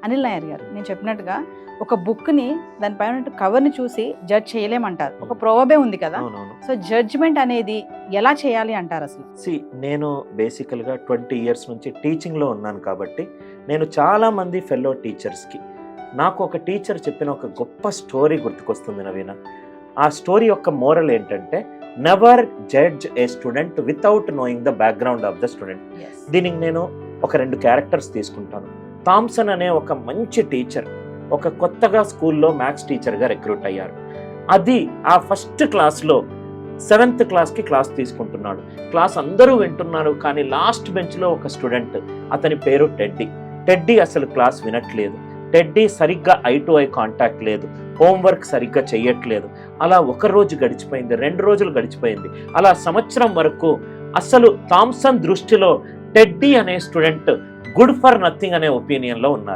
అనిల్ నాయర్ గారు నేను చెప్పినట్టుగా ఒక బుక్ని దానిపైన కవర్ని చూసి జడ్జ్ చేయలేమంటారు. ఒక ప్రోవబే ఉంది కదా, సో జడ్జ్మెంట్ అనేది ఎలా చేయాలి అంటారు అసలు? నేను బేసికల్గా 20 years నుంచి టీచింగ్లో ఉన్నాను కాబట్టి నేను చాలామంది ఫెల్లో టీచర్స్కి నాకు ఒక టీచర్ చెప్పిన ఒక గొప్ప స్టోరీ గుర్తుకొస్తుంది నవీన. ఆ స్టోరీ యొక్క మోరల్ ఏంటంటే never judge A student without knowing the background of the student. దీనికి నేను ఒక 2 క్యారెక్టర్స్ తీసుకుంటాను. థామ్సన్ అనే ఒక మంచి టీచర్ ఒక కొత్తగా స్కూల్లో మ్యాథ్స్ టీచర్గా రిక్రూట్ అయ్యారు. అది ఆ ఫస్ట్ క్లాస్లో 7th క్లాస్కి క్లాస్ తీసుకుంటున్నాడు. క్లాస్ అందరూ వింటున్నారు, కానీ లాస్ట్ బెంచ్లో ఒక స్టూడెంట్, అతని పేరు టెడ్డీ. టెడ్డీ అసలు క్లాస్ వినట్లేదు. టెడ్డీ సరిగ్గా ఐ టు ఐ కాంటాక్ట్ లేదు, హోంవర్క్ సరిగ్గా చెయ్యట్లేదు. అలా 1 రోజు గడిచిపోయింది, 2 రోజులు గడిచిపోయింది, అలా సంవత్సరం వరకు. అసలు థామ్సన్ దృష్టిలో టెడ్డీ అనే స్టూడెంట్ గుడ్ ఫర్ నథింగ్ అనే ఒపీనియన్లో ఉన్నారు.